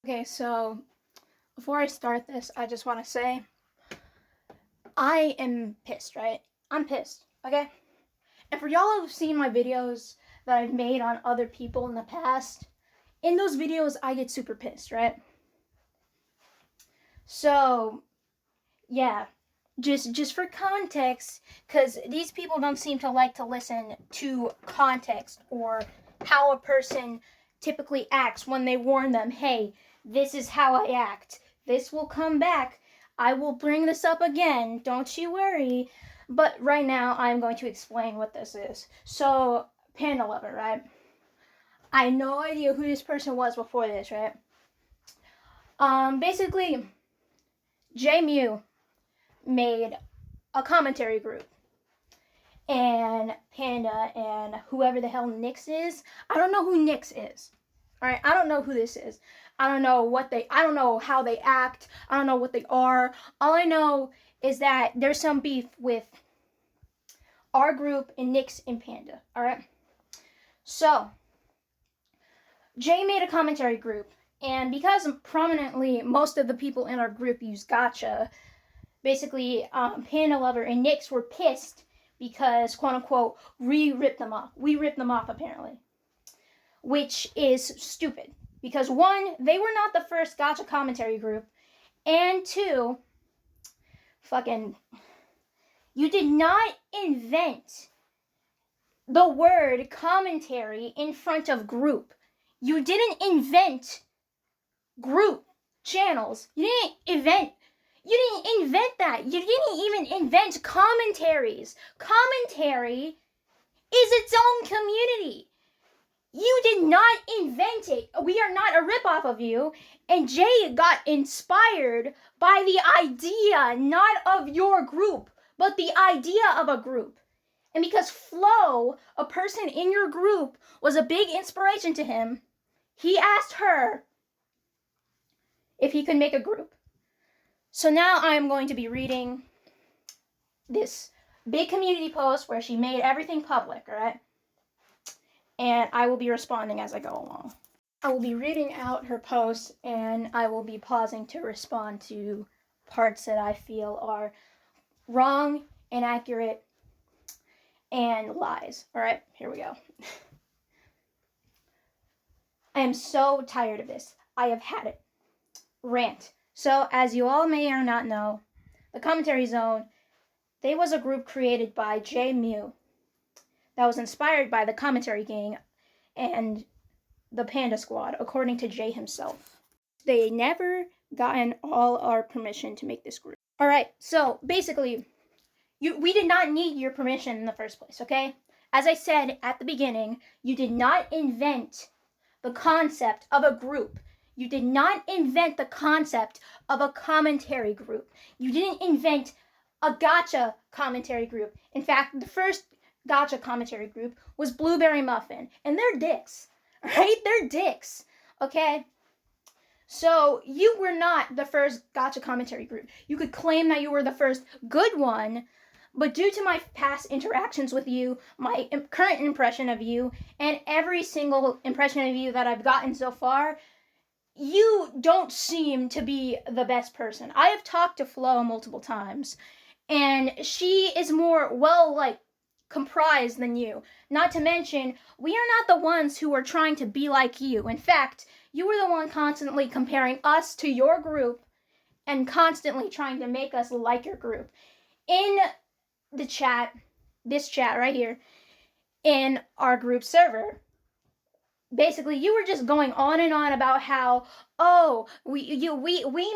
Okay, so before I start this, I just want to say I am pissed, right? I'm pissed, okay? And for y'all who've seen my videos that I've made on other people in the past, in those videos I get super pissed, right? So, yeah, just for context, because these people don't seem to like to listen to context or how a person typically acts when they warn them, hey, this is how I act. This will come back. I will bring this up again. Don't you worry. But right now, I'm going to explain what this is. So, Pandalover, right? I had no idea who this person was before this, right? Basically, J Mew made a commentary group. And Panda and whoever the hell Nyx is. I don't know who Nyx is. Alright, I don't know who this is. I don't know how they act. I don't know what they are. All I know is that there's some beef with our group and Nyx and Panda. Alright? So, Jay made a commentary group, and because prominently most of the people in our group use gacha, basically Pandalover and Nyx were pissed because, quote unquote, we ripped them off. We ripped them off, apparently. Which is stupid. Because one, they were not the first gacha commentary group. And two, you did not invent the word commentary in front of group. You didn't invent group channels. You didn't invent that. You didn't even invent commentaries. Commentary is its own community. You did not invent it. We are not a ripoff of you. And Jay got inspired by the idea, not of your group, but the idea of a group. And because Flo, a person in your group, was a big inspiration to him, he asked her if he could make a group. So now I am going to be reading this big community post where she made everything public, alright? And I will be responding as I go along. I will be reading out her post, and I will be pausing to respond to parts that I feel are wrong, inaccurate, and lies. Alright, here we go. I am so tired of this. I have had it. Rant. So, as you all may or not know, the Commentary Zone, they was a group created by J Mew that was inspired by the Commentary Gang and the Panda Squad, according to Jay himself. They never gotten all our permission to make this group. Alright, so basically, we did not need your permission in the first place, okay? As I said at the beginning, you did not invent the concept of a group. You did not invent the concept of a commentary group. You didn't invent a gacha commentary group. In fact, the first gacha commentary group was Blueberry Muffin, and they're dicks, right? They're dicks, okay? So you were not the first gacha commentary group. You could claim that you were the first good one, but due to my past interactions with you, my current impression of you, and every single impression of you that I've gotten so far, you don't seem to be the best person. I have talked to Flo multiple times, and she is more comprised than you. Not to mention, we are not the ones who are trying to be like you. In fact, you were the one constantly comparing us to your group and constantly trying to make us like your group. In the chat, this chat right here, in our group server, basically you were just going on and on about how, oh, we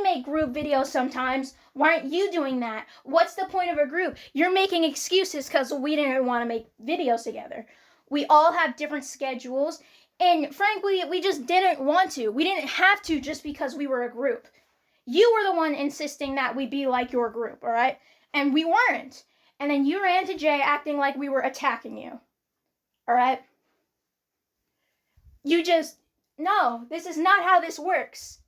make group videos sometimes. Why aren't you doing that? What's the point of a group? You're making excuses because we didn't want to make videos together. We all have different schedules, and frankly, we just didn't want to. We didn't have to just because we were a group. You were the one insisting that we be like your group, all right? And we weren't. And then you ran to Jay acting like we were attacking you, all right? No, this is not how this works.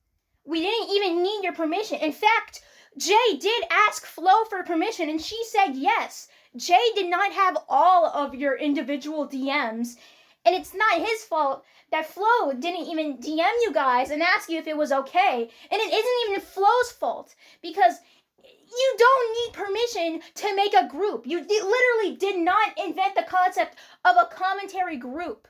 We didn't even need your permission. In fact, Jay did ask Flo for permission, and she said yes. Jay did not have all of your individual DMs, And it's not his fault that Flo didn't even DM you guys and ask you if it was okay. And it isn't even Flo's fault, because you don't need permission to make a group. You literally did not invent the concept of a commentary group.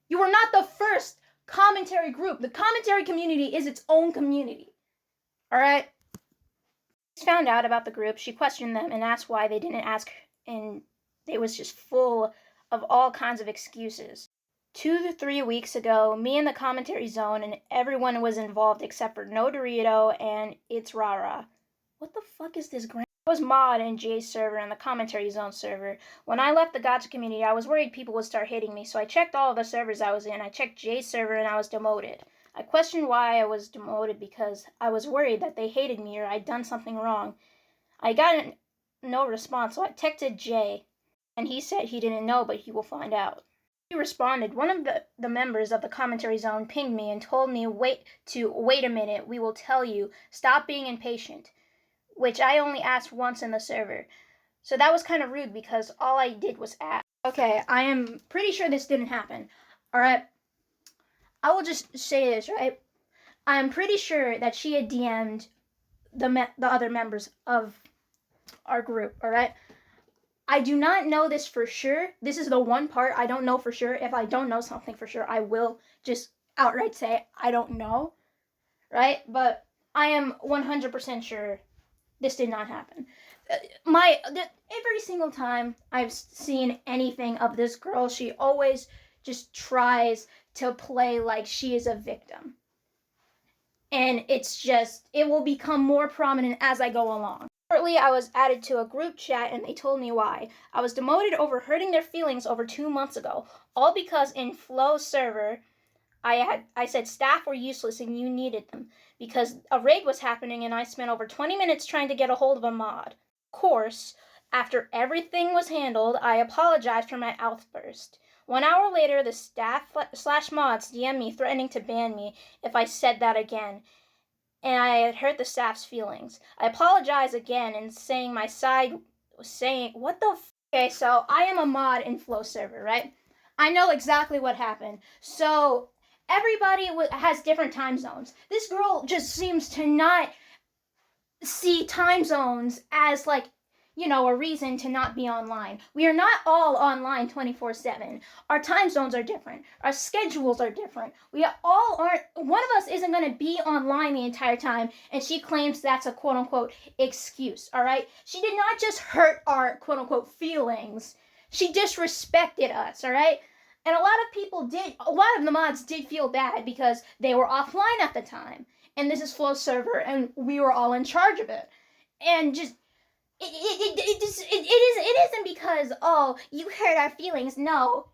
You were not the first commentary group. The commentary community is its own community. All right? She found out about the group. She questioned them and asked why they didn't ask, and they was just full of all kinds of excuses. 2 to 3 weeks ago, me in the commentary zone and everyone was involved except for No Dorito and It's Rara. What the fuck is this grand? I was mod in Jay's server and the commentary zone server. When I left the gacha community, I was worried people would start hating me, so I checked all of the servers I was in. I checked Jay's server and I was demoted. I questioned why I was demoted because I was worried that they hated me or I'd done something wrong. I got no response, so I texted Jay, and he said he didn't know, but he will find out. He responded. One of the members of the commentary zone pinged me and told me, wait a minute, we will tell you, stop being impatient, which I only asked once in the server. So that was kind of rude because all I did was ask. Okay, I am pretty sure this didn't happen. Alright, I will just say this, right? I'm pretty sure that she had DM'd the other members of our group, alright? I do not know this for sure. This is the one part I don't know for sure. If I don't know something for sure, I will just outright say I don't know, right? But I am 100% sure this did not happen. Every single time I've seen anything of this girl, she always just tries to play like she is a victim. And it's just, it will become more prominent as I go along. Shortly, I was added to a group chat and they told me why. I was demoted over hurting their feelings over 2 months ago. All because in Flo's server, I said staff were useless and you needed them. Because a raid was happening and I spent over 20 minutes trying to get a hold of a mod. Of course, after everything was handled, I apologized for my outburst. 1 hour later, the staff/mods DM'd me threatening to ban me if I said that again. And I had hurt the staff's feelings. I apologized again and saying my side was saying, what the f? Okay, so I am a mod in Flow server, right? I know exactly what happened. So everybody has different time zones. This girl just seems to not see time zones as like, you know, a reason to not be online. We are not all online 24/7. Our time zones are different. Our schedules are different. We all aren't, one of us isn't going to be online the entire time, and she claims that's a quote-unquote excuse, all right? She did not just hurt our quote-unquote feelings. She disrespected us, all right? And a lot of the mods did feel bad because they were offline at the time. And this is Flow's server, and we were all in charge of it. And just, it isn't because, oh, you hurt our feelings. No,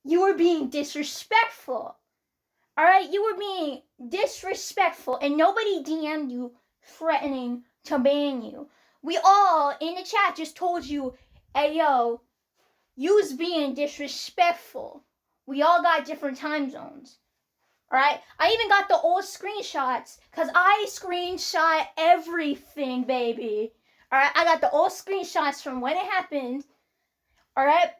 you were being disrespectful. All right, you were being disrespectful, and nobody DM'd you threatening to ban you. We all in the chat just told you, hey yo, you was being disrespectful. We all got different time zones. All right, I even got the old screenshots because I screenshot everything, baby. All right, I got the old screenshots from when it happened. All right,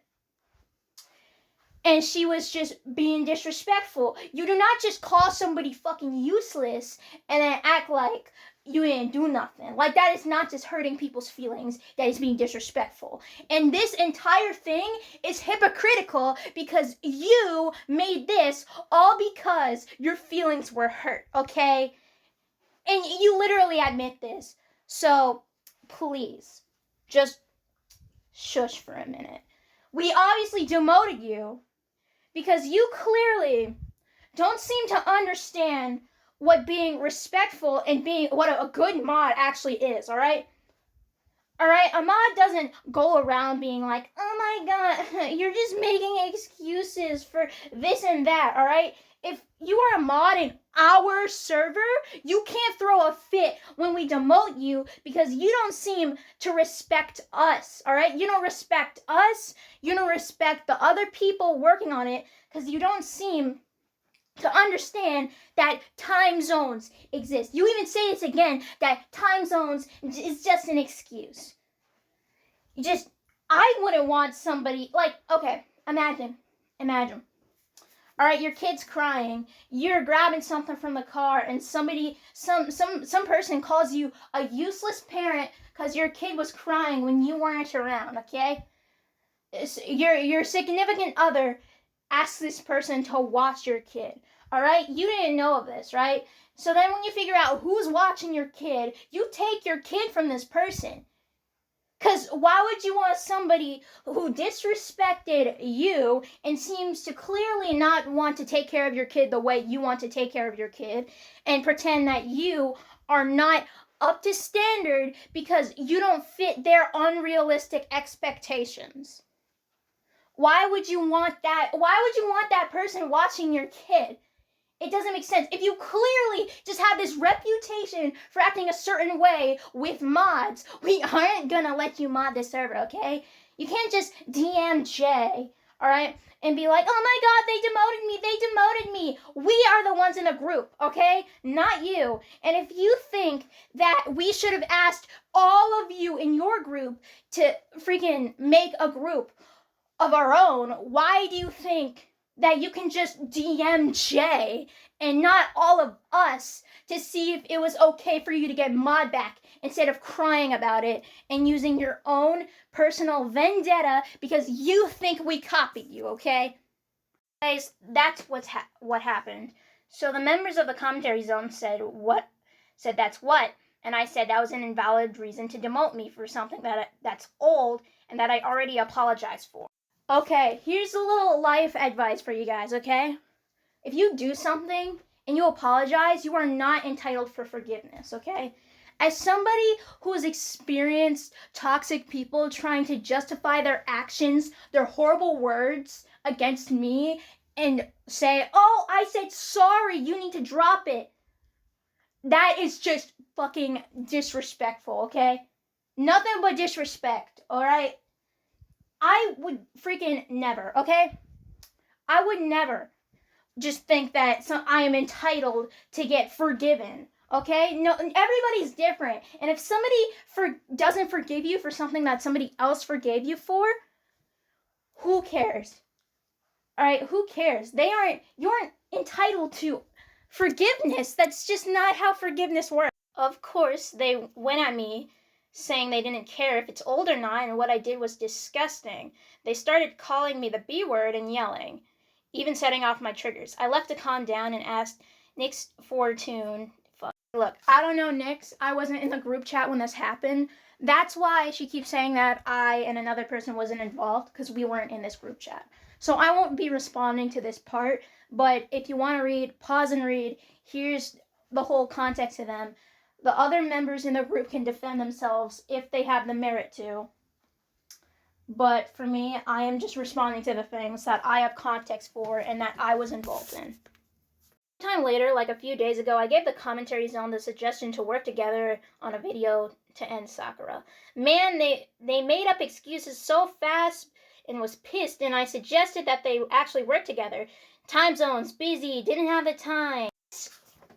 and she was just being disrespectful. You do not just call somebody fucking useless and then act like you didn't do nothing. Like, that is not just hurting people's feelings. That is being disrespectful. And this entire thing is hypocritical because you made this all because your feelings were hurt, okay? And you literally admit this. So, please, just shush for a minute. We obviously demoted you because you clearly don't seem to understand what being respectful and being what a good mod actually is, all right? All right, a mod doesn't go around being like, oh my god, you're just making excuses for this and that, all right? If you are a mod in our server, you can't throw a fit when we demote you because you don't seem to respect us, all right? You don't respect us. You don't respect the other people working on it because you don't seem to understand that time zones exist. You even say this again, that time zones is just an excuse. I wouldn't want somebody, like, okay, imagine. All right, your kid's crying. You're grabbing something from the car, and some person calls you a useless parent because your kid was crying when you weren't around. Okay, your significant other asks this person to watch your kid. All right, you didn't know of this, right? So then, when you figure out who's watching your kid, you take your kid from this person. Because why would you want somebody who disrespected you and seems to clearly not want to take care of your kid the way you want to take care of your kid and pretend that you are not up to standard because you don't fit their unrealistic expectations? Why would you want that? Why would you want that person watching your kid? It doesn't make sense. If you clearly just have this reputation for acting a certain way with mods, we aren't gonna let you mod this server, okay? You can't just DM Jay, alright, and be like, oh my god, they demoted me. We are the ones in the group, okay? Not you. And if you think that we should have asked all of you in your group to freaking make a group of our own, why do you think that you can just DM Jay and not all of us to see if it was okay for you to get mod back instead of crying about it and using your own personal vendetta because you think we copied you, okay? Guys, that's what happened. So the members of the commentary zone said that's what, and I said that was an invalid reason to demote me for something that's old and that I already apologized for. Okay, here's a little life advice for you guys, okay? If you do something and you apologize, you are not entitled for forgiveness, okay? As somebody who has experienced toxic people trying to justify their actions, their horrible words against me, and say, oh, I said sorry, you need to drop it. That is just fucking disrespectful, okay? Nothing but disrespect, alright? I would freaking never, okay? I would never just think that I am entitled to get forgiven, okay? No, everybody's different. And if somebody doesn't forgive you for something that somebody else forgave you for, who cares? All right, who cares? You aren't entitled to forgiveness. That's just not how forgiveness works. Of course, they went at me saying they didn't care if it's old or not, and what I did was disgusting. They started calling me the B word and yelling, even setting off my triggers. I left to calm down and asked Nick's Fortune. Look, I don't know Nick's. I wasn't in the group chat when this happened. That's why she keeps saying that I and another person wasn't involved, because we weren't in this group chat. So I won't be responding to this part, but if you want to read, pause and read. Here's the whole context of them. The other members in the group can defend themselves if they have the merit to. But for me, I am just responding to the things that I have context for and that I was involved in. Time later, like a few days ago, I gave the commentary zone the suggestion to work together on a video to end Sakura. Man, they made up excuses so fast and was pissed, and I suggested that they actually work together. Time zones, busy, didn't have the time.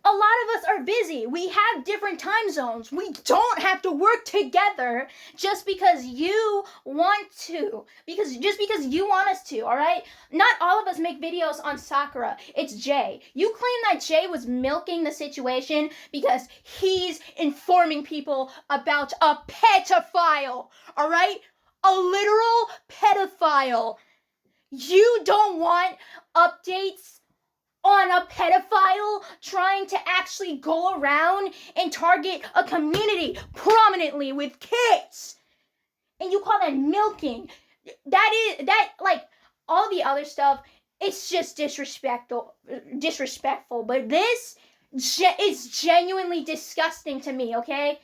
A lot of us are busy. We have different time zones. We don't have to work together just because you want to. Just because you want us to, alright? Not all of us make videos on Sakura. It's Jay. You claim that Jay was milking the situation because he's informing people about a pedophile, alright? A literal pedophile. You don't want updates on a pedophile trying to actually go around and target a community prominently with kids. And you call that milking. Like, all the other stuff, it's just disrespectful. But this is genuinely disgusting to me, okay?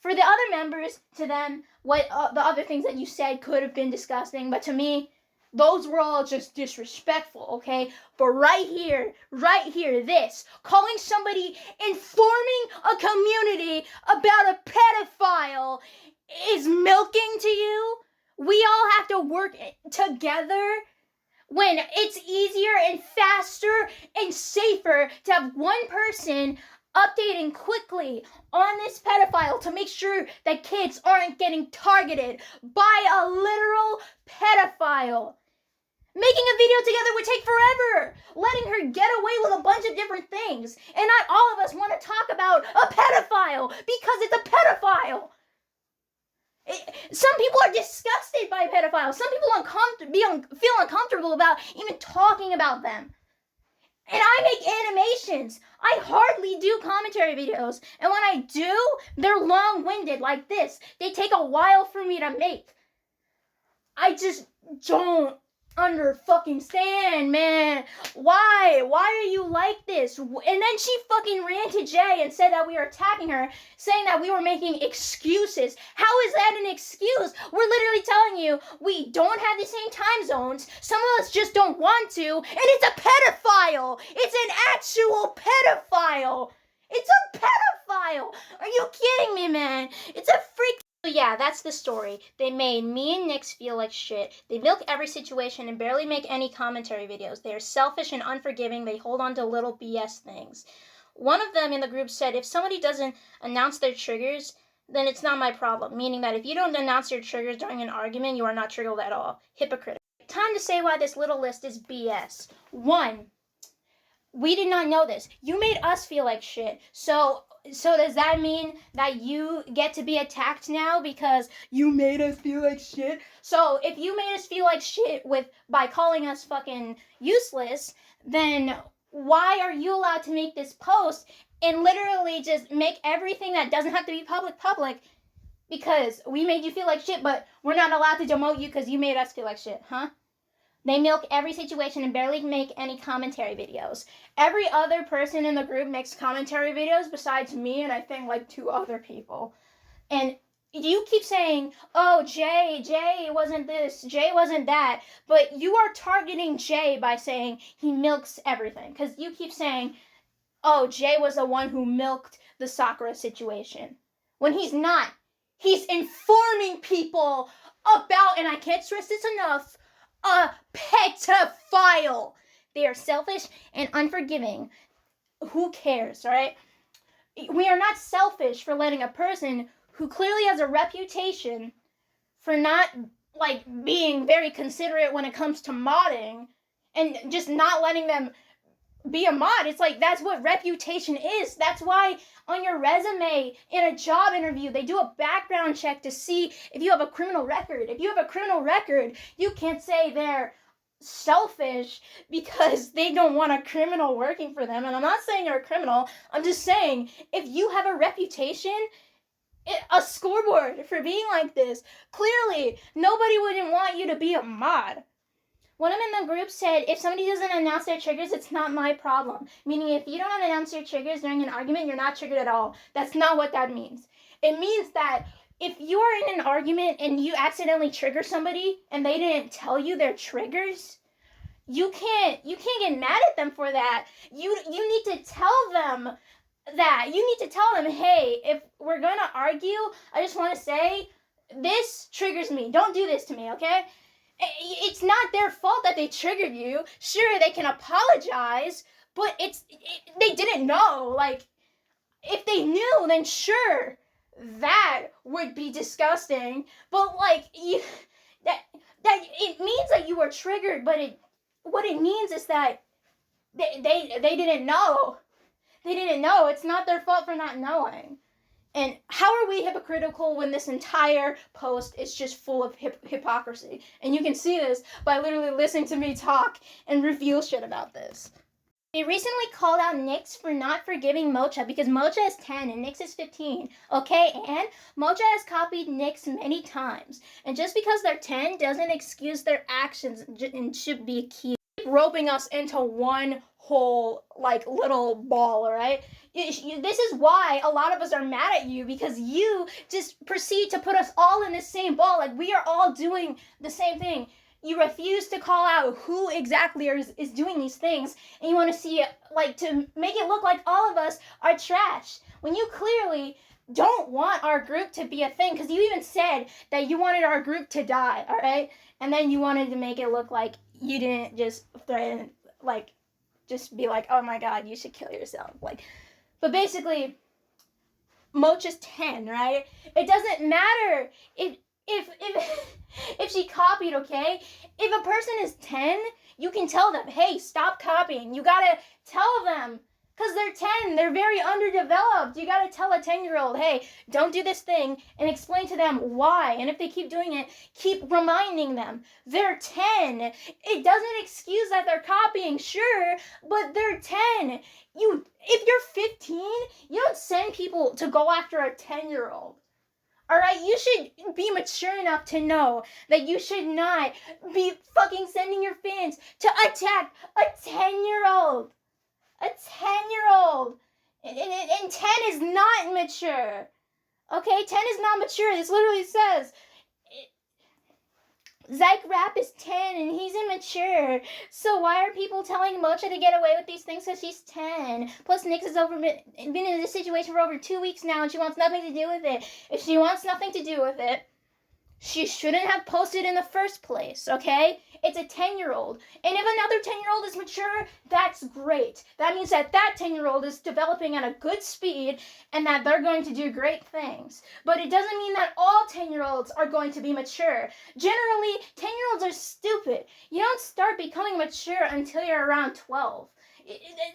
For the other members, to them, what the other things that you said could have been disgusting, but to me, those were all just disrespectful, okay? But right here, this, calling somebody, informing a community about a pedophile is milking to you? We all have to work together when it's easier and faster and safer to have one person updating quickly on this pedophile to make sure that kids aren't getting targeted by a literal pedophile. Making a video together would take forever. Letting her get away with a bunch of different things. And not all of us want to talk about a pedophile because it's a pedophile. Some people are disgusted by pedophiles. Some people feel uncomfortable about even talking about them. And I make animations. I hardly do commentary videos. And when I do, they're long-winded like this. They take a while for me to make. I just don't stand, man. Why are you like this? And then she fucking ran to Jay and said that we were attacking her, saying that we were making excuses. How is that an excuse? We're literally telling you we don't have the same time zones. Some of us just don't want to, and it's a pedophile. It's an actual pedophile. It's a pedophile. Are you kidding me, man? It's a freak. So yeah, that's the story. They made me and Nyx feel like shit. They milk every situation and barely make any commentary videos. They are selfish and unforgiving. They hold on to little BS things. One of them in the group said, if somebody doesn't announce their triggers, then it's not my problem. Meaning that if you don't announce your triggers during an argument, you are not triggered at all. Hypocrite. Time to say why this little list is BS. 1. We did not know this. You made us feel like shit. So does that mean that you get to be attacked now because you made us feel like shit? So if you made us feel like shit by calling us fucking useless, then why are you allowed to make this post and literally just make everything that doesn't have to be public because we made you feel like shit, but we're not allowed to demote you because you made us feel like shit, huh? They milk every situation and barely make any commentary videos. Every other person in the group makes commentary videos besides me and I think like 2 other people. And you keep saying, oh, Jay wasn't this, Jay wasn't that. But you are targeting Jay by saying he milks everything. Because you keep saying, oh, Jay was the one who milked the Sakura situation. When he's not. He's informing people about, and I can't stress this enough, a pedophile. They are selfish and unforgiving. Who cares, right? We are not selfish for letting a person who clearly has a reputation for not being very considerate when it comes to modding and just not letting them be a mod. It's like that's what reputation is. That's why on your resume in a job interview they do a background check to see if you have a criminal record. If you have a criminal record, you can't say they're selfish because they don't want a criminal working for them. And I'm not saying you're a criminal. I'm just saying if you have a reputation, a scoreboard for being like this, clearly nobody wouldn't want you to be a mod. One of them in the group said, if somebody doesn't announce their triggers, it's not my problem. Meaning, if you don't announce your triggers during an argument, you're not triggered at all. That's not what that means. It means that if you are in an argument and you accidentally trigger somebody and they didn't tell you their triggers, you can't get mad at them for that. You need to tell them that. You need to tell them, hey, if we're going to argue, I just want to say, this triggers me. Don't do this to me, okay? It's not their fault that they triggered you. Sure, they can apologize, but they didn't know. If they knew, then sure, that would be disgusting. But that it means that you were triggered, but what it means is that they didn't know. They didn't know. It's not their fault for not knowing. And how are we hypocritical when this entire post is just full of hypocrisy? And you can see this by literally listening to me talk and reveal shit about this. They recently called out Nyx for not forgiving Mocha because Mocha is 10 and Nyx is 15. Okay, and Mocha has copied Nyx many times. And just because they're 10 doesn't excuse their actions and should be accused. Roping us into one whole little ball, alright? This is why a lot of us are mad at you, because you just proceed to put us all in the same ball. We are all doing the same thing. You refuse to call out who exactly is doing these things, and you want to see to make it look like all of us are trash, when you clearly don't want our group to be a thing, because you even said that you wanted our group to die, alright? And then you wanted to make it look like you didn't just threaten, just be like, oh my god, you should kill yourself. But basically, Mocha's 10, right? It doesn't matter if if she copied, okay? If a person is 10, you can tell them, hey, stop copying. You gotta tell them. Because they're 10, they're very underdeveloped. You gotta tell a 10-year-old, hey, don't do this thing, and explain to them why. And if they keep doing it, keep reminding them. They're 10. It doesn't excuse that they're copying, sure, but they're 10. If you're 15, you don't send people to go after a 10-year-old. Alright, you should be mature enough to know that you should not be fucking sending your fans to attack a 10-year-old. A 10-year-old. And 10 is not mature. Okay, 10 is not mature. This literally says Zyke Rap is 10 and he's immature. So why are people telling Mocha to get away with these things because she's 10? Plus, Nyx has been in this situation for over 2 weeks now and she wants nothing to do with it. If she wants nothing to do with it, she shouldn't have posted in the first place, okay? It's a 10-year-old. And if another 10-year-old is mature, that's great. That means that 10-year-old is developing at a good speed and that they're going to do great things. But it doesn't mean that all 10-year-olds are going to be mature. Generally, 10-year-olds are stupid. You don't start becoming mature until you're around 12.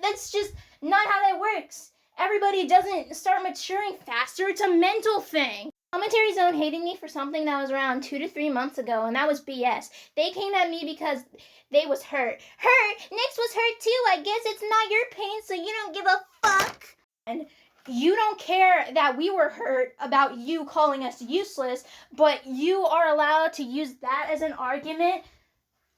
That's just not how that works. Everybody doesn't start maturing faster. It's a mental thing. Commentary Zone hated me for something that was around 2 to 3 months ago, and that was BS. They came at me because they was hurt. Nyx was hurt too. I guess it's not your pain, so you don't give a fuck. And you don't care that we were hurt about you calling us useless, but you are allowed to use that as an argument.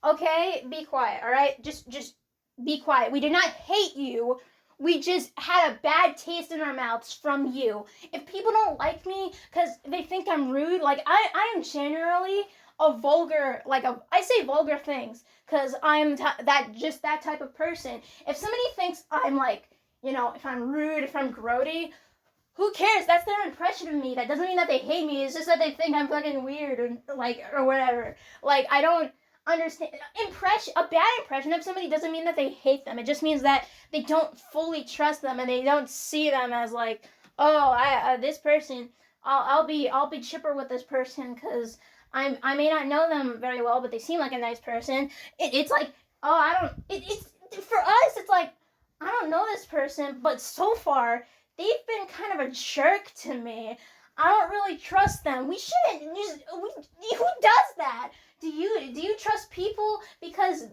Okay, be quiet, all right? Just be quiet. We did not hate you. We just had a bad taste in our mouths from you. If people don't like me because they think I'm rude, like, I am generally a vulgar, I say vulgar things because I'm that type of person. If somebody thinks I'm like, if I'm rude, if I'm grody, who cares? That's their impression of me. That doesn't mean that they hate me. It's just that they think I'm fucking weird or whatever. Like, I don't understand. A bad impression of somebody doesn't mean that they hate them. It just means that they don't fully trust them and they don't see them as like, oh, this person, I'll be chipper with this person because I may not know them very well, but they seem like a nice person. It's like, it's for us, it's like, I don't know this person, but so far they've been kind of a jerk to me. I don't really trust them. We shouldn't who does that? Do you trust people because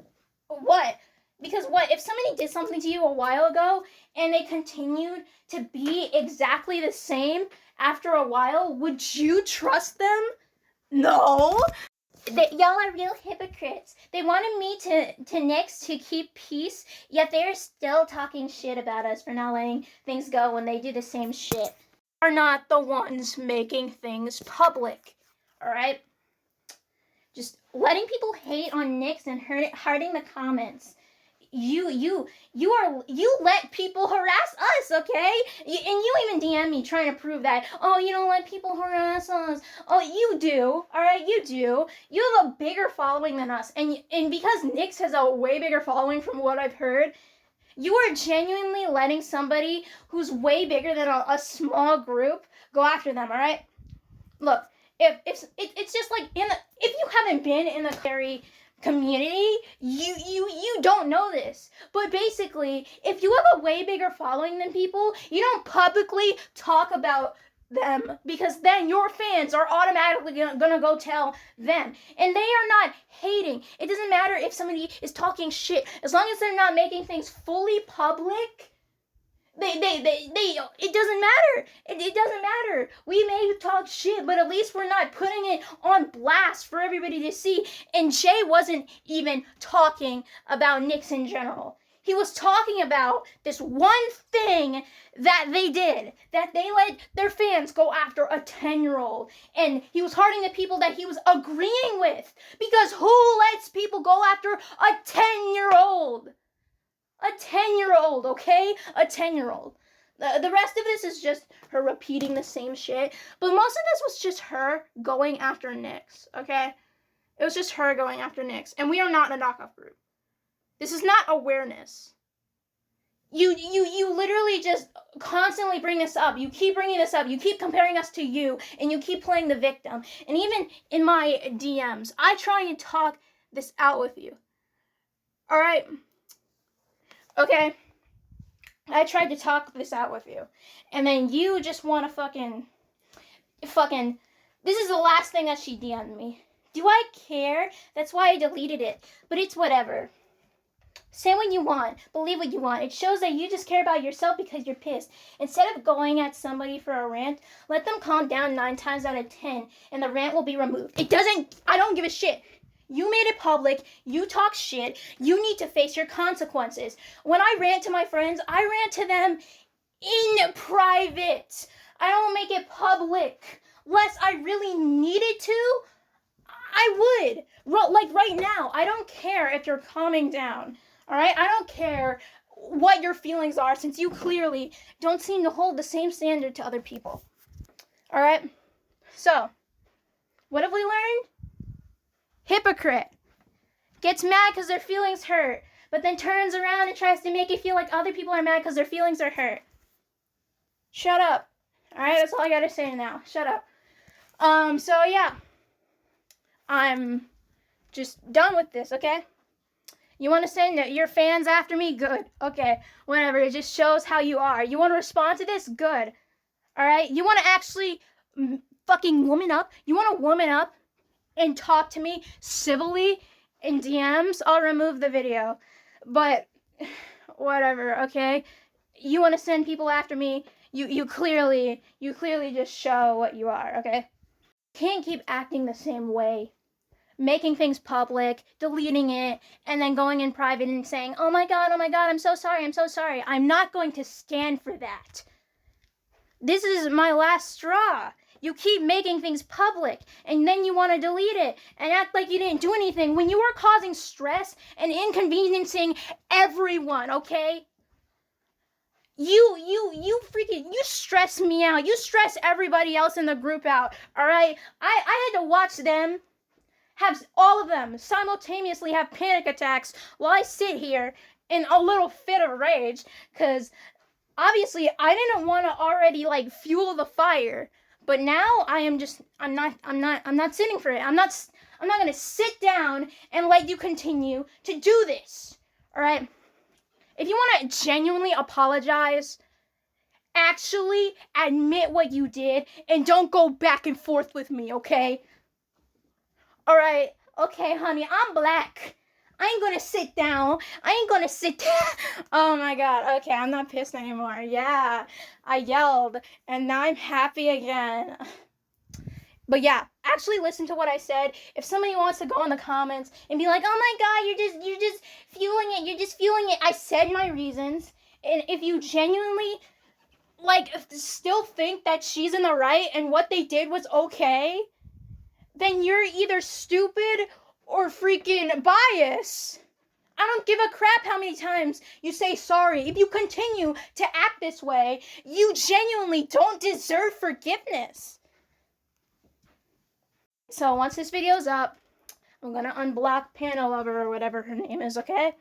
what? Because what? If somebody did something to you a while ago and they continued to be exactly the same after a while, would you trust them? No. Y'all are real hypocrites. They wanted me to Nyx to keep peace, yet they're still talking shit about us for not letting things go when they do the same shit. Are not the ones making things public. Alright? Just letting people hate on Nyx and hurting the comments. You let people harass us, okay? And you even DM me trying to prove that, oh, you don't let people harass us. Oh, you do, alright, you do. You have a bigger following than us. And because Nyx has a way bigger following from what I've heard, you are genuinely letting somebody who's way bigger than a small group go after them, alright? Look, if it's just like if you haven't been in the Carrie community, you don't know this. But basically, if you have a way bigger following than people, you don't publicly talk about them because then your fans are automatically gonna go tell them. And they are not hating. It doesn't matter if somebody is talking shit. As long as they're not making things fully public, it doesn't matter. It doesn't matter. We may talk shit, but at least we're not putting it on blast for everybody to see. And Jay wasn't even talking about Nyx in general. He was talking about this one thing that they did, that they let their fans go after a 10-year-old. And he was hurting the people that he was agreeing with. Because who lets people go after a 10-year-old? A 10-year-old, okay? A 10-year-old. The rest of this is just her repeating the same shit. But most of this was just her going after Nyx, okay? It was just her going after Nyx. And we are not in a knockoff group. This is not awareness. You literally just constantly bring this up. You keep bringing this up. You keep comparing us to you, and you keep playing the victim. And even in my DMs, I try and talk this out with you. All right? Okay? I tried to talk this out with you. And then you just want to fucking, this is the last thing that she DM'd me. Do I care? That's why I deleted it. But it's whatever. Say what you want. Believe what you want. It shows that you just care about yourself because you're pissed. Instead of going at somebody for a rant, let them calm down 9 times out of 10 and the rant will be removed. I don't give a shit. You made it public. You talk shit. You need to face your consequences. When I rant to my friends, I rant to them in private. I don't make it public. Unless I really needed to, I would. Like right now, I don't care if you're calming down. All right? I don't care what your feelings are since you clearly don't seem to hold the same standard to other people. All right? So, what have we learned? Hypocrite. Gets mad because their feelings hurt, but then turns around and tries to make it feel like other people are mad because their feelings are hurt. Shut up. All right? That's all I got to say now. Shut up. So yeah. I'm just done with this, okay? You want to say that your fans after me? Good. Okay, whatever. It just shows how you are. You want to respond to this? Good. All right? You want to actually fucking woman up? You want to woman up and talk to me civilly in DMs? I'll remove the video. But whatever, okay? You want to send people after me? You clearly just show what you are, okay? Can't keep acting the same way. Making things public, deleting it, and then going in private and saying, oh my god, I'm so sorry. I'm not going to stand for that. This is my last straw. You keep making things public, and then you want to delete it, and act like you didn't do anything when you are causing stress and inconveniencing everyone, okay? You stress me out. You stress everybody else in the group out, alright? I had to watch them have all of them simultaneously have panic attacks while I sit here in a little fit of rage, because obviously I didn't want to already like fuel the fire, but now I'm not sitting for it. I'm not going to sit down and let you continue to do this. All right? If you want to genuinely apologize, actually admit what you did and don't go back and forth with me, okay? Alright, okay, honey, I'm black. I ain't gonna sit down. Oh my god, okay, I'm not pissed anymore. Yeah, I yelled, and now I'm happy again. But yeah, actually listen to what I said. If somebody wants to go in the comments and be like, oh my god, you're just fueling it. I said my reasons, and if you genuinely, still think that she's in the right and what they did was okay, then you're either stupid or freaking biased. I don't give a crap how many times you say sorry. If you continue to act this way, you genuinely don't deserve forgiveness. So once this video's up, I'm going to unblock Pandalover or whatever her name is, okay?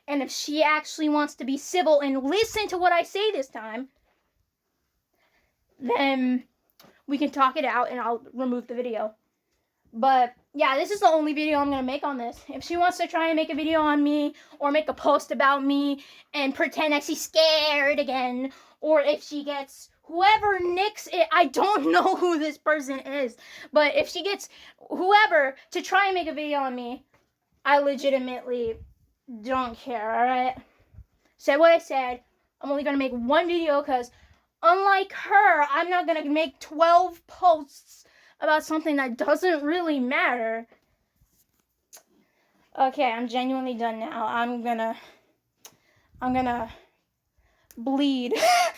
And if she actually wants to be civil and listen to what I say this time, then we can talk it out and I'll remove the video. But yeah, this is the only video I'm going to make on this. If she wants to try and make a video on me or make a post about me and pretend that she's scared again, or if she gets whoever nicks it, I don't know who this person is, but if she gets whoever to try and make a video on me, I legitimately don't care, alright? Said what I said. I'm only going to make one video because unlike her, I'm not going to make 12 posts about something that doesn't really matter. Okay, I'm genuinely done now. I'm gonna bleed.